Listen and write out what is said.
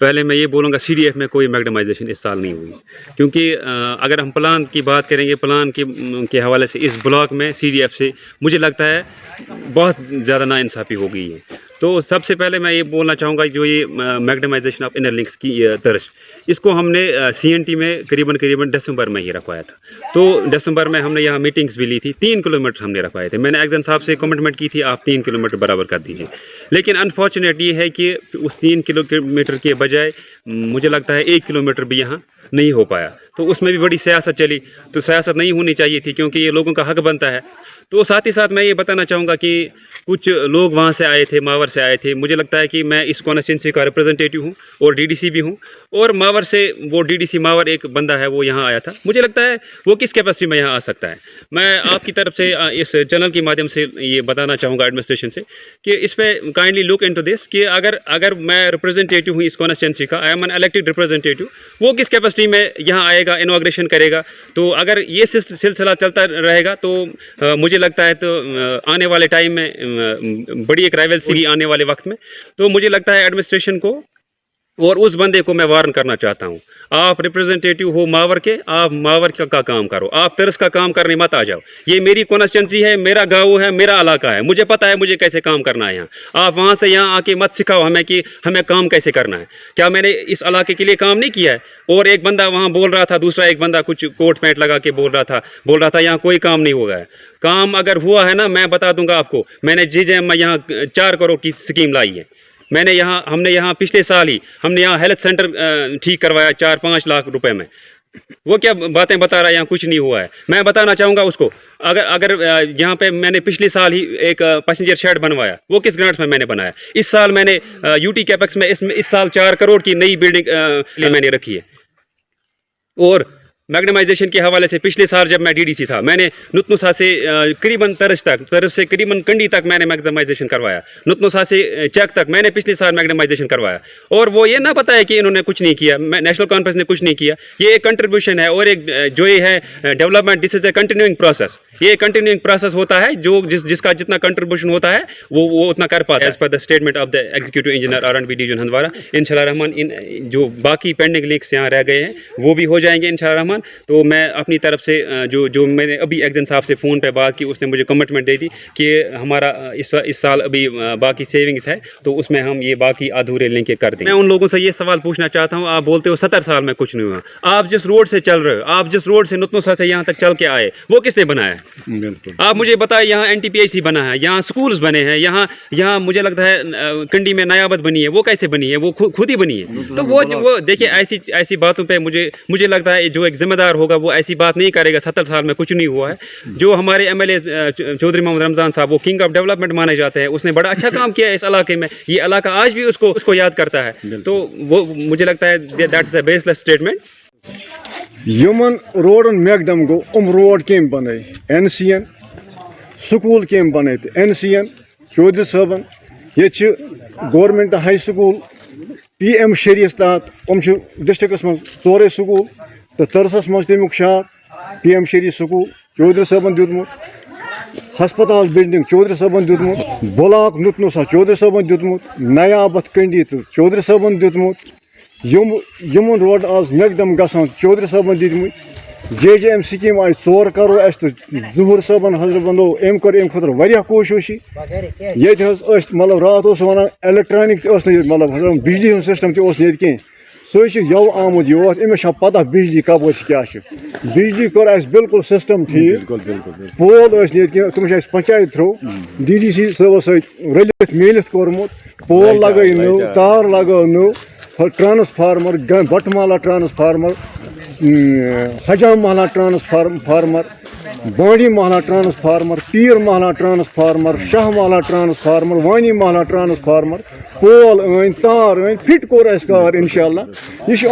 पहले मैं ये बोलूँगा CDF में कोई मैग्नेटाइजेशन इस साल नहीं हुई, क्योंकि अगर हम प्लान की बात करेंगे, प्लान के हवाले से इस ब्लॉक में CDF से मुझे लगता है बहुत ज़्यादा नाइंसाफ़ी हो गई है। तो सबसे पहले मैं ये बोलना चाहूँगा जो ये मैग्नेटाइजेशन ऑफ इनर लिंक्स की तर्ज, इसको हमने CNT में करीबन दिसंबर में ही रखवाया था। तो दिसंबर में हमने यहाँ मीटिंग्स भी ली थी, 3 किलोमीटर हमने रखवाए थे। मैंने एक्जन साहब से कमिटमेंट की थी आप 3 किलोमीटर बराबर कर दीजिए, लेकिन अनफॉर्चुनेट ये है कि उस 3 किलोमीटर के बजाय मुझे लगता है 1 किलोमीटर भी यहाँ नहीं हो पाया। तो उसमें भी बड़ी सियासत चली, तो सियासत नहीं होनी चाहिए थी, क्योंकि ये लोगों का हक बनता है। तो साथ ही साथ मैं ये बताना चाहूँगा कि कुछ लोग वहाँ से आए थे, मावर से आए थे। मुझे लगता है कि मैं इस कॉन्स्टिट्यूंसी का रिप्रेजेंटेटिव हूँ और DDC भी हूँ, और मावर से वो DDC मावर एक बंदा है वो यहाँ आया था। मुझे लगता है वो किस कैपेसिटी में यहाँ आ सकता है। मैं आपकी तरफ से इस चैनल के माध्यम से ये बताना चाहूँगा एडमिनिस्ट्रेशन से कि इस पर काइंडली लुक इनटू दिस, कि अगर मैं रिप्रेजेंटेटिव हूँ इस कॉन्स्टिट्यूंसी का, I am an elected representative, वो किस कैपेसिटी में यहाँ आएगा, इनॉग्रेशन करेगा। तो अगर ये सिलसिला चलता रहेगा तो मुझे लगता है तो आने वाले टाइम में बड़ी एक राइवलरी आने वाले वक्त में, तो मुझे लगता है एडमिनिस्ट्रेशन को और उस बंदे को मैं वार्न करना चाहता हूँ, आप रिप्रेजेंटेटिव हो मावर के, आप मावर का काम करो, आप तरस का काम करने मत आ जाओ। ये मेरी कॉन्स्टिट्यूंसी है, मेरा गाँव है, मेरा इलाका है, मुझे पता है मुझे कैसे काम करना है यहाँ। आप वहाँ से यहाँ आके मत सिखाओ हमें कि हमें काम कैसे करना है। क्या मैंने इस इलाके के लिए काम नहीं किया है? और एक बंदा वहाँ बोल रहा था, दूसरा एक बंदा कुछ कोट पैंट लगा के बोल रहा था यहाँ कोई काम नहीं होगा है। काम अगर हुआ है ना, मैं बता दूंगा आपको। मैंने JJM में यहाँ 4 करोड़ की स्कीम लाई है। हमने यहाँ पिछले साल ही हमने यहाँ हेल्थ सेंटर ठीक करवाया 4-5 लाख रुपए में। वो क्या बातें बता रहा है, यहाँ कुछ नहीं हुआ है। मैं बताना चाहूँगा उसको, अगर यहाँ पे मैंने पिछले साल ही एक पैसेंजर शेड बनवाया, वो किस ग्रांट्स में मैंने बनाया। इस साल मैंने UT कैपेक्स में इस साल 4 करोड़ की नई बिल्डिंग मैंने रखी है। और मैग्नेटाइजेशन के हवाले से पिछले साल जब मैं DDC था, मैंने नुतनुसा से करीबन तरस से करीबन कंडी तक मैंने मैग्नेटाइजेशन करवाया। नुतनुसा से चेक तक मैंने पिछले साल मैग्नेटाइजेशन करवाया। और वो ये ना पता है कि इन्होंने कुछ नहीं किया, नेशनल कॉन्फ्रेंस ने कुछ नहीं किया। ये एक कंट्रीब्यूशन है, और एक जो ये है development, this is a continuing process. ये कंटिन्यूइंग प्रोसेस होता है, जो जिसका जितना कंट्रीब्यूशन होता है वो उतना कर पाता है। As per the statement of the executive engineer R&B division Handwara, इंशाल्लाह रहमान इन जो बाकी पेंडिंग लिंक्स यहाँ रह गए हैं वो भी हो जाएंगे इंशाल्लाह रहमान। तो मैं अपनी तरफ से जो मैंने अभी एक्जन साहब से फ़ोन पे बात की, उसने मुझे कमिटमेंट दे दी कि हमारा इस साल अभी बाकी सेविंग्स है, तो उसमें हम ये बाकी अधूरे लिंक कर देंगे। मैं उन लोगों से ये सवाल पूछना चाहता हूँ, आप बोलते हो 70 साल में कुछ नहीं हुआ। आप जिस रोड से चल रहे हो, आप जिस रोड से नुतनुसा से यहाँ तक चल के आए, वो किसने बनाया है? आप मुझे बताएं। यहाँ NTPIC बना है, यहाँ स्कूल्स बने हैं, यहाँ मुझे लगता है कंडी में नयाबत बनी है, वो कैसे बनी है? वो खुद ही बनी है। तो वो देखिए, ऐसी बातों पे मुझे लगता है जो एक जिम्मेदार होगा वो ऐसी बात नहीं करेगा 70 साल में कुछ नहीं हुआ है। जो हमारे MLA चौधरी मोहम्मद रमज़ान साहब, वो किंग ऑफ डेवलपमेंट माने जाते हैं, उसने बड़ा अच्छा काम किया है इस इलाके में। ये इलाका आज भी उसको याद करता है। तो वो मुझे लगता है that is a baseless statement. यमन रोडन मैकडम गो रोड केम बन NCN, स्कूल केम बन NCN चौधरी साहबन। ये गवर्नमेंट हाई स्कूल PM शरीस तहत डिस्ट्रिक्स मज 4 स्कूल, तो तरसस मज तमुक शार PM शरीस स्कूल चौधरी साहबन दितमुत, हस्पताल बिल्डिंग चौधरी साहबन दितमुत, ब्लॉक नुतनुसा चौधरी साहबन दितमुत, नयाबत कंडी तो चौधरी साहबन दितमुत। यमन रोड आज मैकडम गसान चौधरी साहबन दितमुत। JJM स्कीम आई 4 करोड़ अस तो जहूर साहबन हजरत बंदो अम कर खुद वारिया कोशिश ये मतलब रात वन इलेक्ट्रॉनिक मतलब बिजली हूँ सिस्टम ते कह सो यव आमुद योर अमिस पता बिजली कप क्या बिजली कर बिल्कुल सिस्टम ठीक पोल तुम पंचायत थ्रो DDC साहब रलित मिलित कोर्मुत पोल लगे नो तार लगे नो ट्रांसफार्मर बटमाला ट्रांसफार्मर हजाम महला ट्रांसफार्मर बाड़ी महला ट्रांसफार्मर पीर महला ट्रांसफार्मर शाह महला ट्रांसफार्मर वानी महला ट्रांसफार्मर पोल तार फिट कोर कार इंशाल्लाह। यह